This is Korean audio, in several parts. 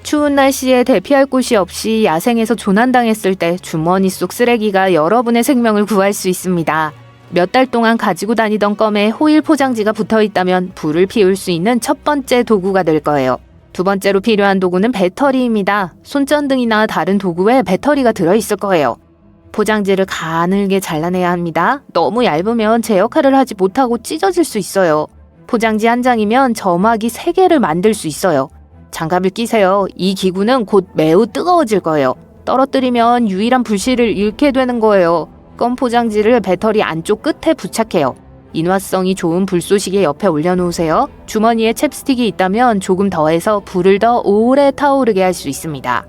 추운 날씨에 대피할 곳이 없이 야생에서 조난당했을 때 주머니 속 쓰레기가 여러분의 생명을 구할 수 있습니다. 몇 달 동안 가지고 다니던 껌에 호일 포장지가 붙어 있다면 불을 피울 수 있는 첫 번째 도구가 될 거예요. 두 번째로 필요한 도구는 배터리입니다. 손전등이나 다른 도구에 배터리가 들어있을 거예요. 포장지를 가늘게 잘라내야 합니다. 너무 얇으면 제 역할을 하지 못하고 찢어질 수 있어요. 포장지 한 장이면 점화기 3개를 만들 수 있어요. 장갑을 끼세요. 이 기구는 곧 매우 뜨거워질 거예요. 떨어뜨리면 유일한 불씨를 잃게 되는 거예요. 껌 포장지를 배터리 안쪽 끝에 부착해요. 인화성이 좋은 불쏘시개 옆에 올려놓으세요. 주머니에 챕스틱이 있다면 조금 더해서 불을 더 오래 타오르게 할 수 있습니다.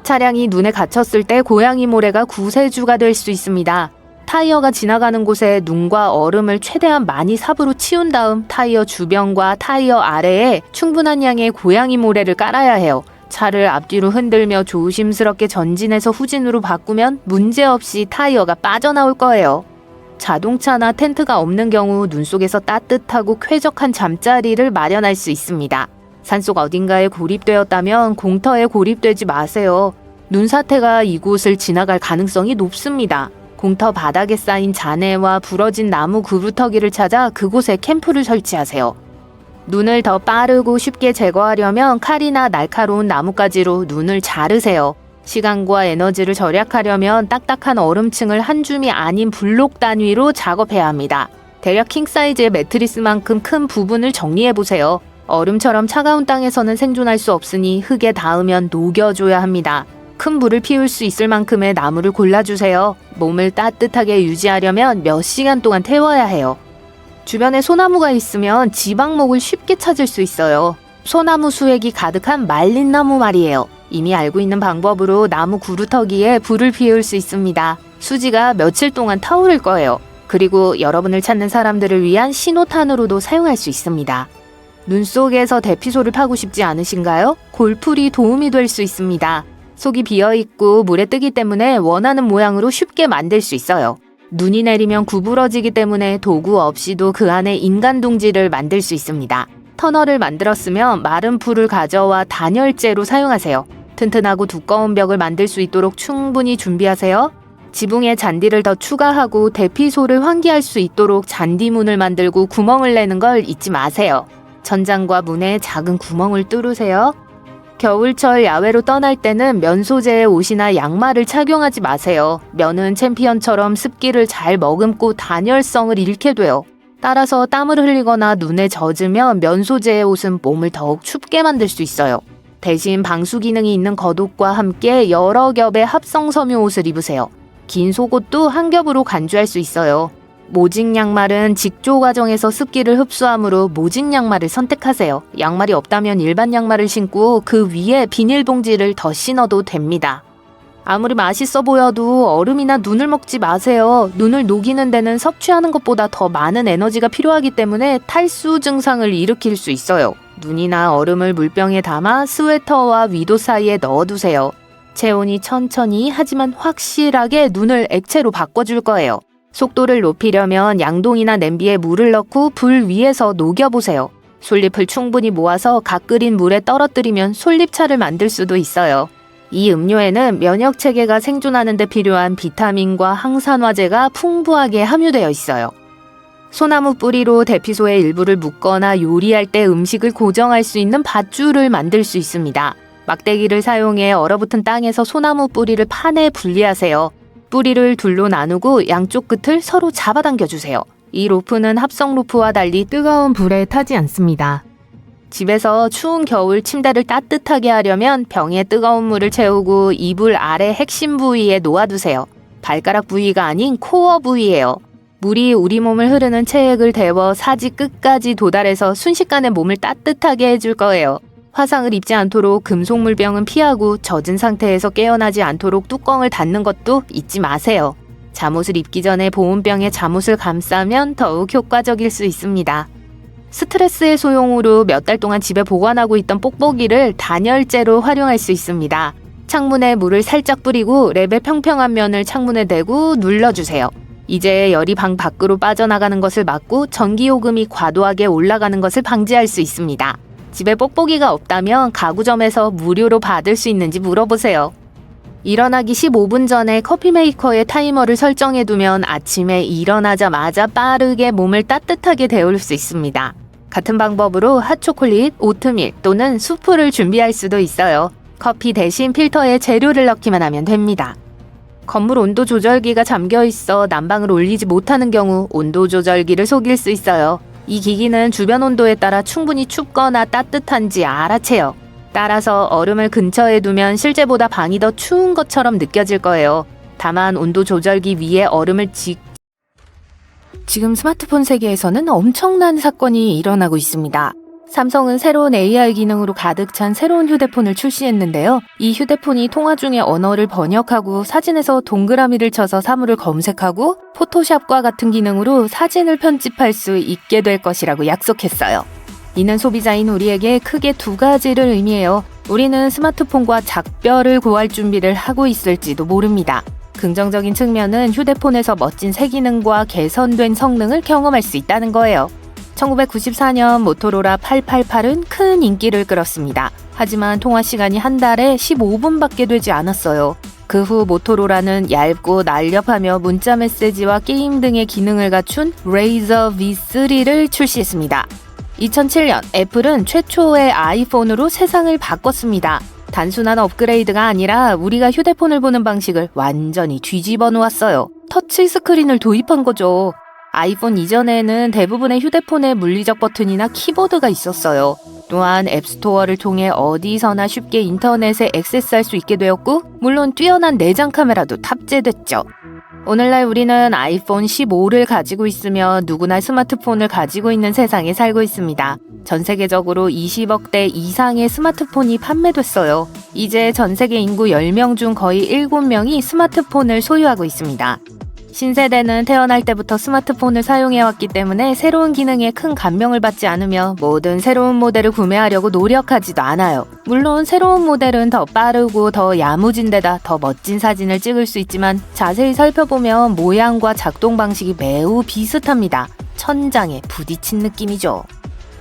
차량이 눈에 갇혔을 때 고양이 모래가 구세주가 될 수 있습니다. 타이어가 지나가는 곳에 눈과 얼음을 최대한 많이 삽으로 치운 다음 타이어 주변과 타이어 아래에 충분한 양의 고양이 모래를 깔아야 해요. 차를 앞뒤로 흔들며 조심스럽게 전진해서 후진으로 바꾸면 문제없이 타이어가 빠져나올 거예요. 자동차나 텐트가 없는 경우 눈 속에서 따뜻하고 쾌적한 잠자리를 마련할 수 있습니다. 산속 어딘가에 고립되었다면 공터에 고립되지 마세요. 눈사태가 이곳을 지나갈 가능성이 높습니다. 공터 바닥에 쌓인 잔해와 부러진 나무 그루터기를 찾아 그곳에 캠프를 설치하세요. 눈을 더 빠르고 쉽게 제거하려면 칼이나 날카로운 나뭇가지로 눈을 자르세요. 시간과 에너지를 절약하려면 딱딱한 얼음층을 한 줌이 아닌 블록 단위로 작업해야 합니다. 대략 킹 사이즈의 매트리스만큼 큰 부분을 정리해보세요. 얼음처럼 차가운 땅에서는 생존할 수 없으니 흙에 닿으면 녹여줘야 합니다. 큰 불을 피울 수 있을 만큼의 나무를 골라주세요. 몸을 따뜻하게 유지하려면 몇 시간 동안 태워야 해요. 주변에 소나무가 있으면 지방목을 쉽게 찾을 수 있어요. 소나무 수액이 가득한 말린 나무 말이에요. 이미 알고 있는 방법으로 나무 구루터기에 불을 피울 수 있습니다. 수지가 며칠 동안 타오를 거예요. 그리고 여러분을 찾는 사람들을 위한 신호탄으로도 사용할 수 있습니다. 눈 속에서 대피소를 파고 싶지 않으신가요? 골풀이 도움이 될 수 있습니다. 속이 비어있고 물에 뜨기 때문에 원하는 모양으로 쉽게 만들 수 있어요. 눈이 내리면 구부러지기 때문에 도구 없이도 그 안에 인간 둥지를 만들 수 있습니다. 터널을 만들었으면 마른 풀을 가져와 단열재로 사용하세요. 튼튼하고 두꺼운 벽을 만들 수 있도록 충분히 준비하세요. 지붕에 잔디를 더 추가하고 대피소를 환기할 수 있도록 잔디문을 만들고 구멍을 내는 걸 잊지 마세요. 천장과 문에 작은 구멍을 뚫으세요. 겨울철 야외로 떠날 때는 면 소재의 옷이나 양말을 착용하지 마세요. 면은 챔피언처럼 습기를 잘 머금고 단열성을 잃게 돼요. 따라서 땀을 흘리거나 눈에 젖으면 면 소재의 옷은 몸을 더욱 춥게 만들 수 있어요. 대신 방수 기능이 있는 겉옷과 함께 여러 겹의 합성 섬유 옷을 입으세요. 긴 속옷도 한 겹으로 간주할 수 있어요. 모직 양말은 직조 과정에서 습기를 흡수하므로 모직 양말을 선택하세요. 양말이 없다면 일반 양말을 신고 그 위에 비닐봉지를 더 신어도 됩니다. 아무리 맛있어 보여도 얼음이나 눈을 먹지 마세요. 눈을 녹이는 데는 섭취하는 것보다 더 많은 에너지가 필요하기 때문에 탈수 증상을 일으킬 수 있어요. 눈이나 얼음을 물병에 담아 스웨터와 위도 사이에 넣어두세요. 체온이 천천히 하지만 확실하게 눈을 액체로 바꿔줄 거예요. 속도를 높이려면 양동이나 냄비에 물을 넣고 불 위에서 녹여보세요. 솔잎을 충분히 모아서 갓 끓인 물에 떨어뜨리면 솔잎차를 만들 수도 있어요. 이 음료에는 면역체계가 생존하는 데 필요한 비타민과 항산화제가 풍부하게 함유되어 있어요. 소나무 뿌리로 대피소의 일부를 묶거나 요리할 때 음식을 고정할 수 있는 밧줄을 만들 수 있습니다. 막대기를 사용해 얼어붙은 땅에서 소나무 뿌리를 판에 분리하세요. 뿌리를 둘로 나누고 양쪽 끝을 서로 잡아당겨주세요. 이 로프는 합성 로프와 달리 뜨거운 불에 타지 않습니다. 집에서 추운 겨울 침대를 따뜻하게 하려면 병에 뜨거운 물을 채우고 이불 아래 핵심 부위에 놓아두세요. 발가락 부위가 아닌 코어 부위예요. 물이 우리 몸을 흐르는 체액을 데워 사지 끝까지 도달해서 순식간에 몸을 따뜻하게 해줄 거예요. 화상을 입지 않도록 금속 물병은 피하고 젖은 상태에서 깨어나지 않도록 뚜껑을 닫는 것도 잊지 마세요. 잠옷을 입기 전에 보온병에 잠옷을 감싸면 더욱 효과적일 수 있습니다. 스트레스 해소용으로 몇 달 동안 집에 보관하고 있던 뽁뽁이를 단열재로 활용할 수 있습니다. 창문에 물을 살짝 뿌리고 랩의 평평한 면을 창문에 대고 눌러주세요. 이제 열이 방 밖으로 빠져나가는 것을 막고 전기요금이 과도하게 올라가는 것을 방지할 수 있습니다. 집에 뽁뽁이가 없다면 가구점에서 무료로 받을 수 있는지 물어보세요. 일어나기 15분 전에 커피 메이커에 타이머를 설정해두면 아침에 일어나자마자 빠르게 몸을 따뜻하게 데울 수 있습니다. 같은 방법으로 핫초콜릿, 오트밀 또는 수프를 준비할 수도 있어요. 커피 대신 필터에 재료를 넣기만 하면 됩니다. 건물 온도 조절기가 잠겨 있어 난방을 올리지 못하는 경우 온도 조절기를 속일 수 있어요. 이 기기는 주변 온도에 따라 충분히 춥거나 따뜻한지 알아채요. 따라서 얼음을 근처에 두면 실제보다 방이 더 추운 것처럼 느껴질 거예요. 다만 온도 조절기 위에 얼음을 지금 스마트폰 세계에서는 엄청난 사건이 일어나고 있습니다. 삼성은 새로운 AI 기능으로 가득 찬 새로운 휴대폰을 출시했는데요. 이 휴대폰이 통화 중에 언어를 번역하고 사진에서 동그라미를 쳐서 사물을 검색하고 포토샵과 같은 기능으로 사진을 편집할 수 있게 될 것이라고 약속했어요. 이는 소비자인 우리에게 크게 두 가지를 의미해요. 우리는 스마트폰과 작별을 고할 준비를 하고 있을지도 모릅니다. 긍정적인 측면은 휴대폰에서 멋진 새 기능과 개선된 성능을 경험할 수 있다는 거예요. 1994년 모토로라 888은 큰 인기를 끌었습니다. 하지만 통화 시간이 한 달에 15분밖에 되지 않았어요. 그 후 모토로라는 얇고 날렵하며 문자 메시지와 게임 등의 기능을 갖춘 레이저 V3를 출시했습니다. 2007년 애플은 최초의 아이폰으로 세상을 바꿨습니다. 단순한 업그레이드가 아니라 우리가 휴대폰을 보는 방식을 완전히 뒤집어 놓았어요. 터치 스크린을 도입한 거죠. 아이폰 이전에는 대부분의 휴대폰에 물리적 버튼이나 키보드가 있었어요. 또한 앱스토어를 통해 어디서나 쉽게 인터넷에 액세스할 수 있게 되었고, 물론 뛰어난 내장 카메라도 탑재됐죠. 오늘날 우리는 아이폰 15를 가지고 있으며 누구나 스마트폰을 가지고 있는 세상에 살고 있습니다. 전 세계적으로 20억 대 이상의 스마트폰이 판매됐어요. 이제 전 세계 인구 10명 중 거의 7명이 스마트폰을 소유하고 있습니다. 신세대는 태어날 때부터 스마트폰을 사용해왔기 때문에 새로운 기능에 큰 감명을 받지 않으며 모든 새로운 모델을 구매하려고 노력하지도 않아요. 물론 새로운 모델은 더 빠르고 더 야무진 데다 더 멋진 사진을 찍을 수 있지만 자세히 살펴보면 모양과 작동 방식이 매우 비슷합니다. 천장에 부딪힌 느낌이죠.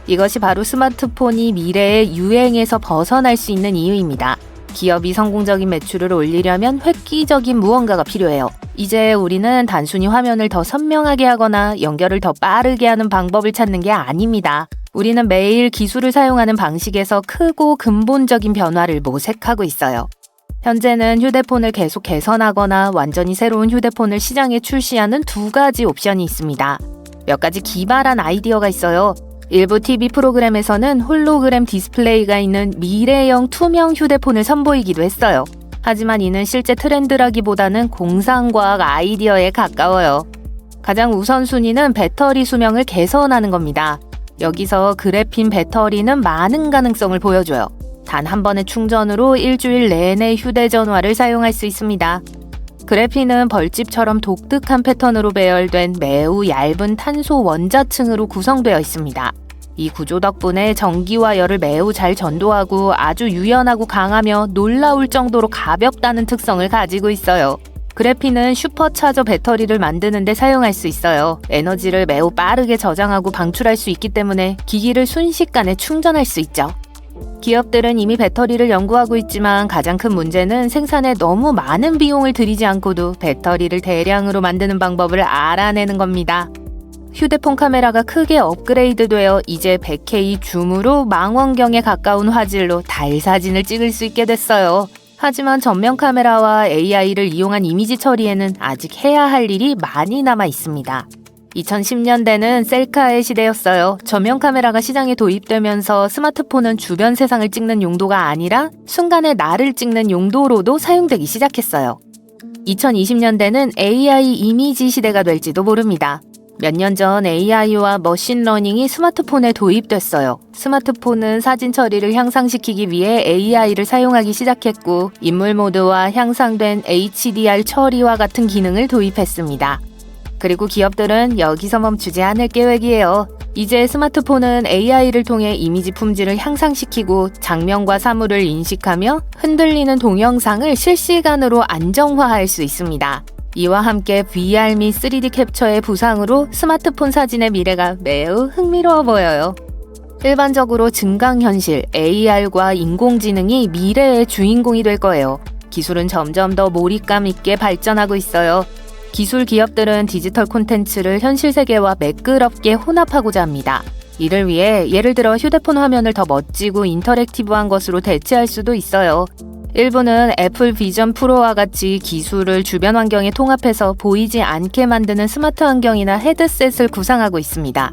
이것이 바로 스마트폰이 미래의 유행에서 벗어날 수 있는 이유입니다. 기업이 성공적인 매출을 올리려면 획기적인 무언가가 필요해요. 이제 우리는 단순히 화면을 더 선명하게 하거나 연결을 더 빠르게 하는 방법을 찾는 게 아닙니다. 우리는 매일 기술을 사용하는 방식에서 크고 근본적인 변화를 모색하고 있어요. 현재는 휴대폰을 계속 개선하거나 완전히 새로운 휴대폰을 시장에 출시하는 두 가지 옵션이 있습니다. 몇 가지 기발한 아이디어가 있어요. 일부 TV 프로그램에서는 홀로그램 디스플레이가 있는 미래형 투명 휴대폰을 선보이기도 했어요. 하지만 이는 실제 트렌드라기보다는 공상과학 아이디어에 가까워요. 가장 우선순위는 배터리 수명을 개선하는 겁니다. 여기서 그래핀 배터리는 많은 가능성을 보여줘요. 단 한 번의 충전으로 일주일 내내 휴대전화를 사용할 수 있습니다. 그래핀은 벌집처럼 독특한 패턴으로 배열된 매우 얇은 탄소 원자층으로 구성되어 있습니다. 이 구조 덕분에 전기와 열을 매우 잘 전도하고 아주 유연하고 강하며 놀라울 정도로 가볍다는 특성을 가지고 있어요. 그래핀은 슈퍼차저 배터리를 만드는 데 사용할 수 있어요. 에너지를 매우 빠르게 저장하고 방출할 수 있기 때문에 기기를 순식간에 충전할 수 있죠. 기업들은 이미 배터리를 연구하고 있지만 가장 큰 문제는 생산에 너무 많은 비용을 들이지 않고도 배터리를 대량으로 만드는 방법을 알아내는 겁니다. 휴대폰 카메라가 크게 업그레이드되어 이제 100K 줌으로 망원경에 가까운 화질로 달 사진을 찍을 수 있게 됐어요. 하지만 전면 카메라와 AI를 이용한 이미지 처리에는 아직 해야 할 일이 많이 남아 있습니다. 2010년대는 셀카의 시대였어요. 전면 카메라가 시장에 도입되면서 스마트폰은 주변 세상을 찍는 용도가 아니라 순간의 나를 찍는 용도로도 사용되기 시작했어요. 2020년대는 AI 이미지 시대가 될지도 모릅니다. 몇 년 전 AI와 머신러닝이 스마트폰에 도입됐어요. 스마트폰은 사진 처리를 향상시키기 위해 AI를 사용하기 시작했고 인물 모드와 향상된 HDR 처리와 같은 기능을 도입했습니다. 그리고 기업들은 여기서 멈추지 않을 계획이에요. 이제 스마트폰은 AI를 통해 이미지 품질을 향상시키고 장면과 사물을 인식하며 흔들리는 동영상을 실시간으로 안정화할 수 있습니다. 이와 함께 VR 및 3D 캡처의 부상으로 스마트폰 사진의 미래가 매우 흥미로워 보여요. 일반적으로 증강현실, AR과 인공지능이 미래의 주인공이 될 거예요. 기술은 점점 더 몰입감 있게 발전하고 있어요. 기술 기업들은 디지털 콘텐츠를 현실 세계와 매끄럽게 혼합하고자 합니다. 이를 위해 예를 들어 휴대폰 화면을 더 멋지고 인터랙티브한 것으로 대체할 수도 있어요. 일부는 애플 비전 프로와 같이 기술을 주변 환경에 통합해서 보이지 않게 만드는 스마트 환경이나 헤드셋을 구상하고 있습니다.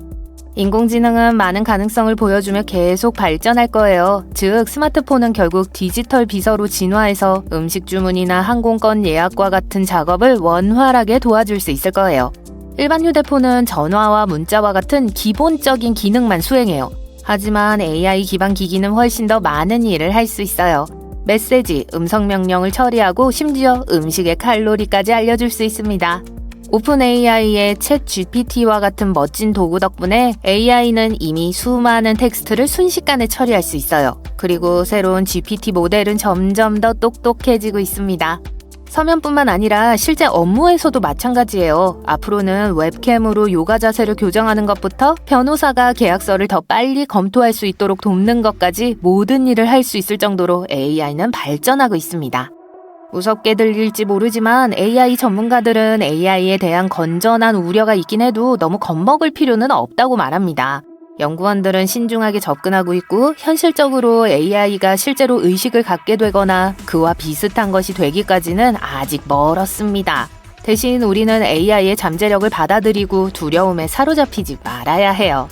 인공지능은 많은 가능성을 보여주며 계속 발전할 거예요. 즉, 스마트폰은 결국 디지털 비서로 진화해서 음식 주문이나 항공권 예약과 같은 작업을 원활하게 도와줄 수 있을 거예요. 일반 휴대폰은 전화와 문자와 같은 기본적인 기능만 수행해요. 하지만 AI 기반 기기는 훨씬 더 많은 일을 할 수 있어요. 메시지, 음성 명령을 처리하고 심지어 음식의 칼로리까지 알려줄 수 있습니다. 오픈 AI의 챗 GPT와 같은 멋진 도구 덕분에 AI는 이미 수많은 텍스트를 순식간에 처리할 수 있어요. 그리고 새로운 GPT 모델은 점점 더 똑똑해지고 있습니다. 서면뿐만 아니라 실제 업무에서도 마찬가지예요. 앞으로는 웹캠으로 요가 자세를 교정하는 것부터 변호사가 계약서를 더 빨리 검토할 수 있도록 돕는 것까지 모든 일을 할 수 있을 정도로 AI는 발전하고 있습니다. 무섭게 들릴지 모르지만 AI 전문가들은 AI에 대한 건전한 우려가 있긴 해도 너무 겁먹을 필요는 없다고 말합니다. 연구원들은 신중하게 접근하고 있고 현실적으로 AI가 실제로 의식을 갖게 되거나 그와 비슷한 것이 되기까지는 아직 멀었습니다. 대신 우리는 AI의 잠재력을 받아들이고 두려움에 사로잡히지 말아야 해요.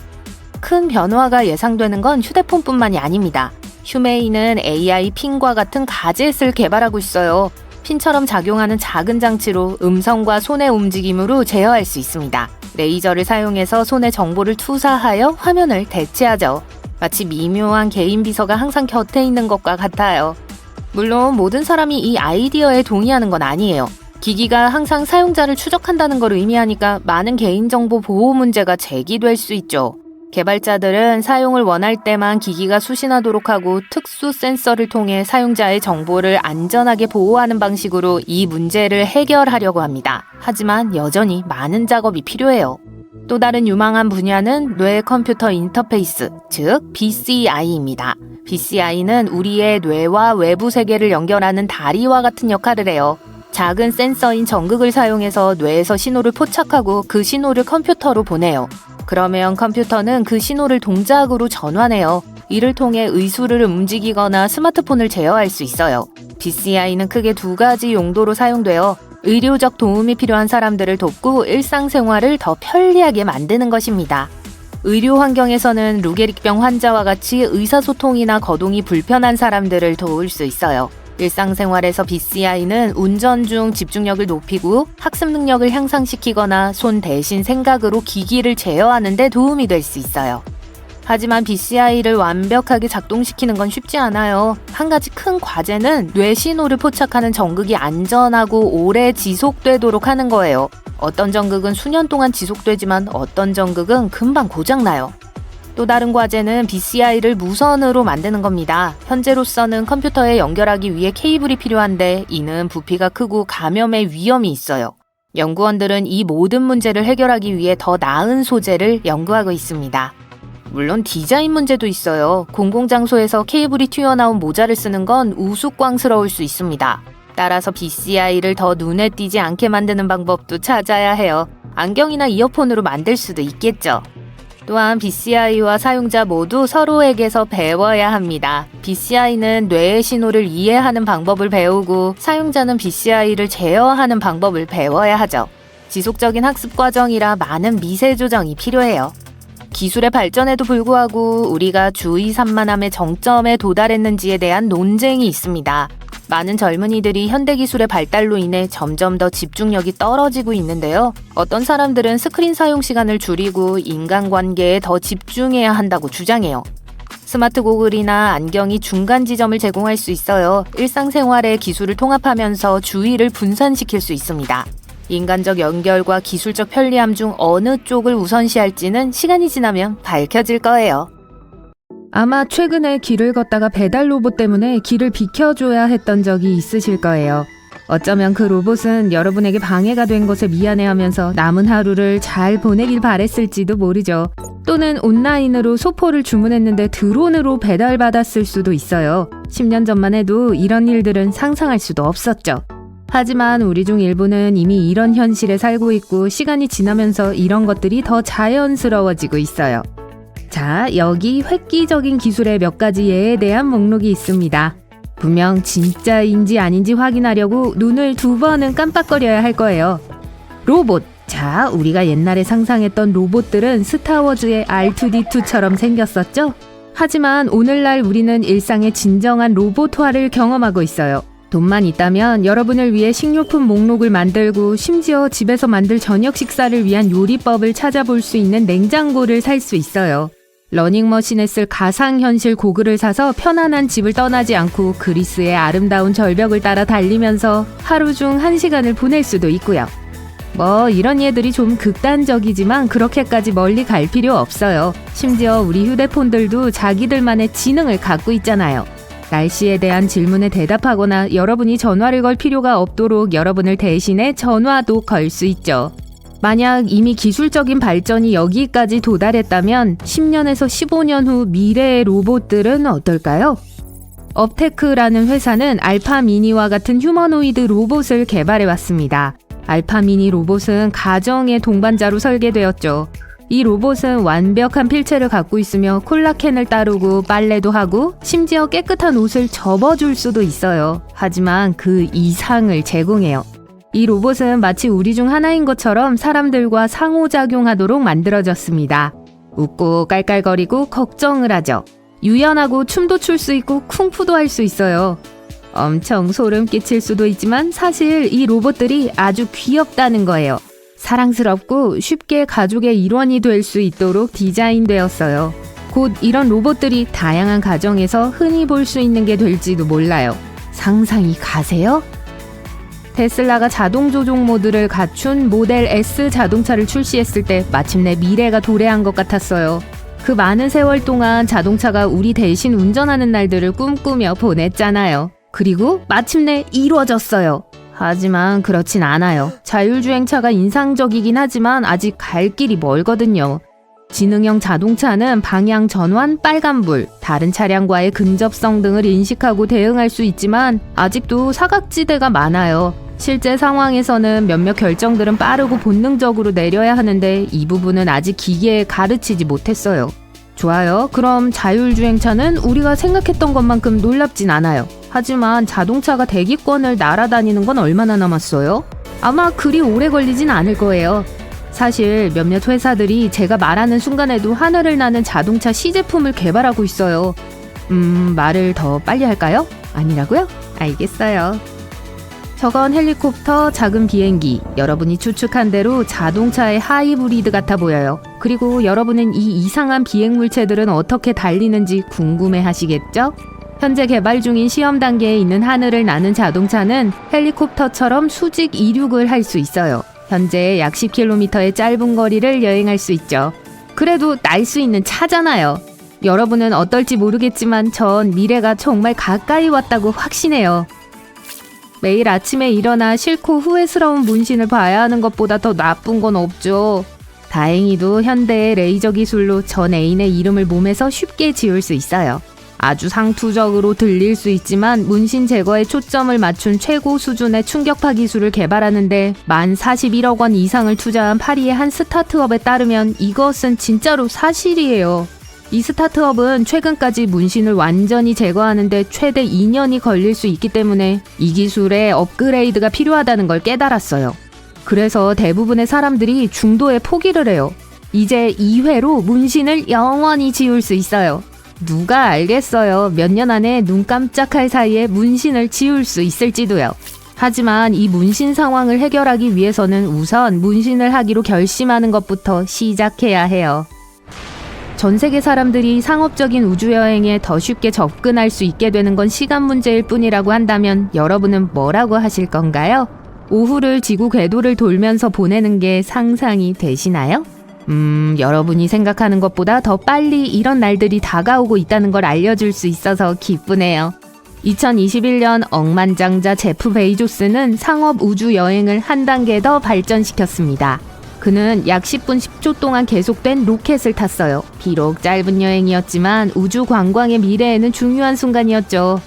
큰 변화가 예상되는 건 휴대폰뿐만이 아닙니다. 휴메이는 AI 핀과 같은 가젯을 개발하고 있어요. 핀처럼 작용하는 작은 장치로 음성과 손의 움직임으로 제어할 수 있습니다. 레이저를 사용해서 손에 정보를 투사하여 화면을 대체하죠. 마치 미묘한 개인 비서가 항상 곁에 있는 것과 같아요. 물론 모든 사람이 이 아이디어에 동의하는 건 아니에요. 기기가 항상 사용자를 추적한다는 걸 의미하니까 많은 개인정보 보호 문제가 제기될 수 있죠. 개발자들은 사용을 원할 때만 기기가 수신하도록 하고 특수 센서를 통해 사용자의 정보를 안전하게 보호하는 방식으로 이 문제를 해결하려고 합니다. 하지만 여전히 많은 작업이 필요해요. 또 다른 유망한 분야는 뇌 컴퓨터 인터페이스, 즉 BCI입니다. BCI는 우리의 뇌와 외부 세계를 연결하는 다리와 같은 역할을 해요. 작은 센서인 전극을 사용해서 뇌에서 신호를 포착하고 그 신호를 컴퓨터로 보내요. 그러면 컴퓨터는 그 신호를 동작으로 전환해요. 이를 통해 의수를 움직이거나 스마트폰을 제어할 수 있어요. BCI는 크게 두 가지 용도로 사용되어 의료적 도움이 필요한 사람들을 돕고 일상생활을 더 편리하게 만드는 것입니다. 의료 환경에서는 루게릭병 환자와 같이 의사소통이나 거동이 불편한 사람들을 도울 수 있어요. 일상생활에서 BCI는 운전 중 집중력을 높이고 학습 능력을 향상시키거나 손 대신 생각으로 기기를 제어하는 데 도움이 될 수 있어요. 하지만 BCI를 완벽하게 작동시키는 건 쉽지 않아요. 한 가지 큰 과제는 뇌 신호를 포착하는 전극이 안전하고 오래 지속되도록 하는 거예요. 어떤 전극은 수년 동안 지속되지만 어떤 전극은 금방 고장나요. 또 다른 과제는 BCI를 무선으로 만드는 겁니다. 현재로서는 컴퓨터에 연결하기 위해 케이블이 필요한데 이는 부피가 크고 감염의 위험이 있어요. 연구원들은 이 모든 문제를 해결하기 위해 더 나은 소재를 연구하고 있습니다. 물론 디자인 문제도 있어요. 공공장소에서 케이블이 튀어나온 모자를 쓰는 건 우스꽝스러울 수 있습니다. 따라서 BCI를 더 눈에 띄지 않게 만드는 방법도 찾아야 해요. 안경이나 이어폰으로 만들 수도 있겠죠. 또한 BCI와 사용자 모두 서로에게서 배워야 합니다. BCI는 뇌의 신호를 이해하는 방법을 배우고 사용자는 BCI를 제어하는 방법을 배워야 하죠. 지속적인 학습 과정이라 많은 미세 조정이 필요해요. 기술의 발전에도 불구하고 우리가 주의 산만함의 정점에 도달했는지에 대한 논쟁이 있습니다. 많은 젊은이들이 현대기술의 발달로 인해 점점 더 집중력이 떨어지고 있는데요. 어떤 사람들은 스크린 사용 시간을 줄이고 인간관계에 더 집중해야 한다고 주장해요. 스마트 고글이나 안경이 중간 지점을 제공할 수 있어요. 일상생활에 기술을 통합하면서 주의를 분산시킬 수 있습니다. 인간적 연결과 기술적 편리함 중 어느 쪽을 우선시할지는 시간이 지나면 밝혀질 거예요. 아마 최근에 길을 걷다가 배달 로봇 때문에 길을 비켜줘야 했던 적이 있으실 거예요. 어쩌면 그 로봇은 여러분에게 방해가 된 것에 미안해하면서 남은 하루를 잘 보내길 바랬을지도 모르죠. 또는 온라인으로 소포를 주문했는데 드론으로 배달받았을 수도 있어요. 10년 전만 해도 이런 일들은 상상할 수도 없었죠. 하지만 우리 중 일부는 이미 이런 현실에 살고 있고 시간이 지나면서 이런 것들이 더 자연스러워지고 있어요. 자, 여기 획기적인 기술의 몇 가지 예에 대한 목록이 있습니다. 분명 진짜인지 아닌지 확인하려고 눈을 2번은 깜빡거려야 할 거예요. 로봇. 자, 우리가 옛날에 상상했던 로봇들은 스타워즈의 R2D2처럼 생겼었죠? 하지만 오늘날 우리는 일상의 진정한 로봇화를 경험하고 있어요. 돈만 있다면 여러분을 위해 식료품 목록을 만들고 심지어 집에서 만들 저녁 식사를 위한 요리법을 찾아볼 수 있는 냉장고를 살 수 있어요. 러닝머신에 쓸 가상현실 고글을 사서 편안한 집을 떠나지 않고 그리스의 아름다운 절벽을 따라 달리면서 하루 중 1시간을 보낼 수도 있고요. 뭐 이런 예들이 좀 극단적이지만 그렇게까지 멀리 갈 필요 없어요. 심지어 우리 휴대폰들도 자기들만의 지능을 갖고 있잖아요. 날씨에 대한 질문에 대답하거나 여러분이 전화를 걸 필요가 없도록 여러분을 대신해 전화도 걸 수 있죠. 만약 이미 기술적인 발전이 여기까지 도달했다면 10년에서 15년 후 미래의 로봇들은 어떨까요? 업테크라는 회사는 알파미니와 같은 휴머노이드 로봇을 개발해왔습니다. 알파미니 로봇은 가정의 동반자로 설계되었죠. 이 로봇은 완벽한 필체를 갖고 있으며 콜라캔을 따르고 빨래도 하고 심지어 깨끗한 옷을 접어줄 수도 있어요. 하지만 그 이상을 제공해요. 이 로봇은 마치 우리 중 하나인 것처럼 사람들과 상호작용하도록 만들어졌습니다. 웃고 깔깔거리고 걱정을 하죠. 유연하고 춤도 출 수 있고 쿵푸도 할 수 있어요. 엄청 소름 끼칠 수도 있지만 사실 이 로봇들이 아주 귀엽다는 거예요. 사랑스럽고 쉽게 가족의 일원이 될 수 있도록 디자인되었어요. 곧 이런 로봇들이 다양한 가정에서 흔히 볼 수 있는 게 될지도 몰라요. 상상이 가세요? 테슬라가 자동 조종 모드를 갖춘 모델 S 자동차를 출시했을 때 마침내 미래가 도래한 것 같았어요. 그 많은 세월 동안 자동차가 우리 대신 운전하는 날들을 꿈꾸며 보냈잖아요. 그리고 마침내 이루어졌어요. 하지만 그렇진 않아요. 자율주행차가 인상적이긴 하지만 아직 갈 길이 멀거든요. 지능형 자동차는 방향 전환, 빨간불, 다른 차량과의 근접성 등을 인식하고 대응할 수 있지만 아직도 사각지대가 많아요. 실제 상황에서는 몇몇 결정들은 빠르고 본능적으로 내려야 하는데 이 부분은 아직 기계에 가르치지 못했어요. 좋아요. 그럼 자율주행차는 우리가 생각했던 것만큼 놀랍진 않아요. 하지만 자동차가 대기권을 날아다니는 건 얼마나 남았어요? 아마 그리 오래 걸리진 않을 거예요. 사실 몇몇 회사들이 제가 말하는 순간에도 하늘을 나는 자동차 시제품을 개발하고 있어요. 말을 더 빨리 할까요? 아니라고요? 알겠어요. 저건 헬리콥터, 작은 비행기, 여러분이 추측한 대로 자동차의 하이브리드 같아 보여요. 그리고 여러분은 이 이상한 비행물체들은 어떻게 달리는지 궁금해 하시겠죠? 현재 개발 중인 시험 단계에 있는 하늘을 나는 자동차는 헬리콥터처럼 수직 이륙을 할 수 있어요. 현재 약 10km의 짧은 거리를 여행할 수 있죠. 그래도 날 수 있는 차잖아요. 여러분은 어떨지 모르겠지만 전 미래가 정말 가까이 왔다고 확신해요. 매일 아침에 일어나 싫고 후회스러운 문신을 봐야 하는 것보다 더 나쁜 건 없죠. 다행히도 현대의 레이저 기술로 전 애인의 이름을 몸에서 쉽게 지울 수 있어요. 아주 상투적으로 들릴 수 있지만 문신 제거에 초점을 맞춘 최고 수준의 충격파 기술을 개발하는데 만 41억 원 이상을 투자한 파리의 한 스타트업에 따르면 이것은 진짜로 사실이에요. 이 스타트업은 최근까지 문신을 완전히 제거하는데 최대 2년이 걸릴 수 있기 때문에 이 기술에 업그레이드가 필요하다는 걸 깨달았어요. 그래서 대부분의 사람들이 중도에 포기를 해요. 이제 2회로 문신을 영원히 지울 수 있어요. 누가 알겠어요. 몇 년 안에 눈 깜짝할 사이에 문신을 지울 수 있을지도요. 하지만 이 문신 상황을 해결하기 위해서는 우선 문신을 하기로 결심하는 것부터 시작해야 해요. 전 세계 사람들이 상업적인 우주여행에 더 쉽게 접근할 수 있게 되는 건 시간 문제일 뿐이라고 한다면 여러분은 뭐라고 하실 건가요? 오후를 지구 궤도를 돌면서 보내는 게 상상이 되시나요? 여러분이 생각하는 것보다 더 빨리 이런 날들이 다가오고 있다는 걸 알려줄 수 있어서 기쁘네요. 2021년 억만장자 제프 베이조스는 상업 우주 여행을 한 단계 더 발전시켰습니다. 그는 약 10분 10초 동안 계속된 로켓을 탔어요. 비록 짧은 여행이었지만 우주 관광의 미래에는 중요한 순간이었죠.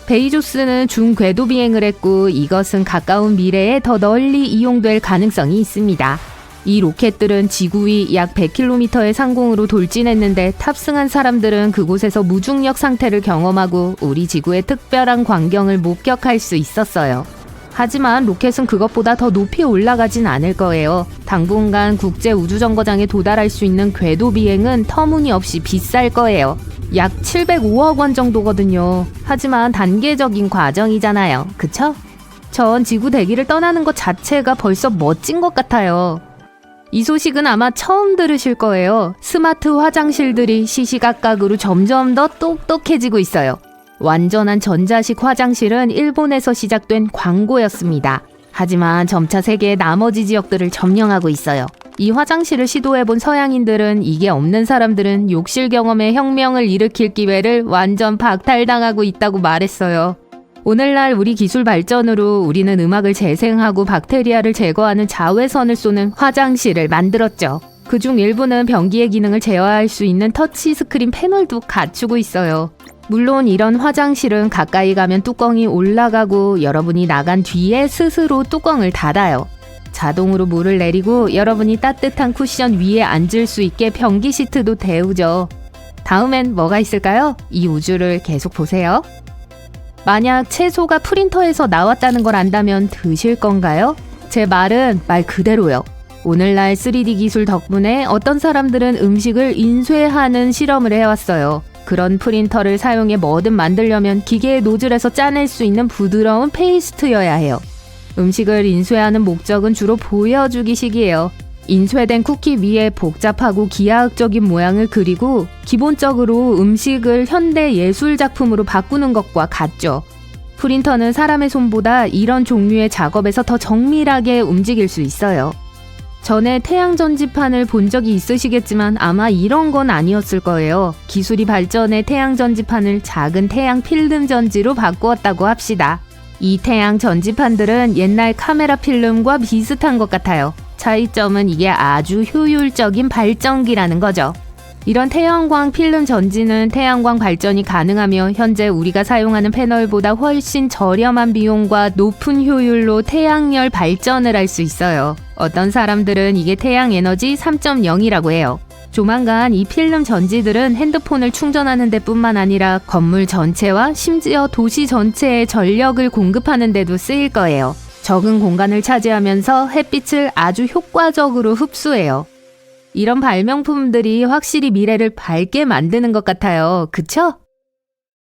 베이조스는 중궤도 비행을 했고 이것은 가까운 미래에 더 널리 이용될 가능성이 있습니다. 이 로켓들은 지구 위 약 100km의 상공으로 돌진했는데 탑승한 사람들은 그곳에서 무중력 상태를 경험하고 우리 지구의 특별한 광경을 목격할 수 있었어요. 하지만 로켓은 그것보다 더 높이 올라가진 않을 거예요. 당분간 국제우주정거장에 도달할 수 있는 궤도 비행은 터무니없이 비쌀 거예요. 약 705억 원 정도거든요. 하지만 단계적인 과정이잖아요. 그쵸? 전 지구 대기를 떠나는 것 자체가 벌써 멋진 것 같아요. 이 소식은 아마 처음 들으실 거예요. 스마트 화장실들이 시시각각으로 점점 더 똑똑해지고 있어요. 완전한 전자식 화장실은 일본에서 시작된 광고였습니다. 하지만 점차 세계의 나머지 지역들을 점령하고 있어요. 이 화장실을 시도해본 서양인들은 이게 없는 사람들은 욕실 경험에 혁명을 일으킬 기회를 완전 박탈당하고 있다고 말했어요. 오늘날 우리 기술 발전으로 우리는 음악을 재생하고 박테리아를 제거하는 자외선을 쏘는 화장실을 만들었죠. 그중 일부는 변기의 기능을 제어할 수 있는 터치 스크린 패널도 갖추고 있어요. 물론 이런 화장실은 가까이 가면 뚜껑이 올라가고 여러분이 나간 뒤에 스스로 뚜껑을 닫아요. 자동으로 물을 내리고 여러분이 따뜻한 쿠션 위에 앉을 수 있게 변기 시트도 데우죠. 다음엔 뭐가 있을까요? 이 우주를 계속 보세요. 만약 채소가 프린터에서 나왔다는 걸 안다면 드실 건가요? 제 말은 말 그대로요. 오늘날 3D 기술 덕분에 어떤 사람들은 음식을 인쇄하는 실험을 해왔어요. 그런 프린터를 사용해 뭐든 만들려면 기계의 노즐에서 짜낼 수 있는 부드러운 페이스트여야 해요. 음식을 인쇄하는 목적은 주로 보여주기식이에요. 인쇄된 쿠키 위에 복잡하고 기하학적인 모양을 그리고 기본적으로 음식을 현대 예술 작품으로 바꾸는 것과 같죠. 프린터는 사람의 손보다 이런 종류의 작업에서 더 정밀하게 움직일 수 있어요. 전에 태양 전지판을 본 적이 있으시겠지만 아마 이런 건 아니었을 거예요. 기술이 발전해 태양 전지판을 작은 태양 필름 전지로 바꾸었다고 합시다. 이 태양 전지판들은 옛날 카메라 필름과 비슷한 것 같아요. 차이점은 이게 아주 효율적인 발전기라는 거죠. 이런 태양광 필름 전지는 태양광 발전이 가능하며 현재 우리가 사용하는 패널보다 훨씬 저렴한 비용과 높은 효율로 태양열 발전을 할 수 있어요. 어떤 사람들은 이게 태양 에너지 3.0이라고 해요. 조만간 이 필름 전지들은 핸드폰을 충전하는 데뿐만 아니라 건물 전체와 심지어 도시 전체에 전력을 공급하는 데도 쓰일 거예요. 적은 공간을 차지하면서 햇빛을 아주 효과적으로 흡수해요. 이런 발명품들이 확실히 미래를 밝게 만드는 것 같아요. 그쵸?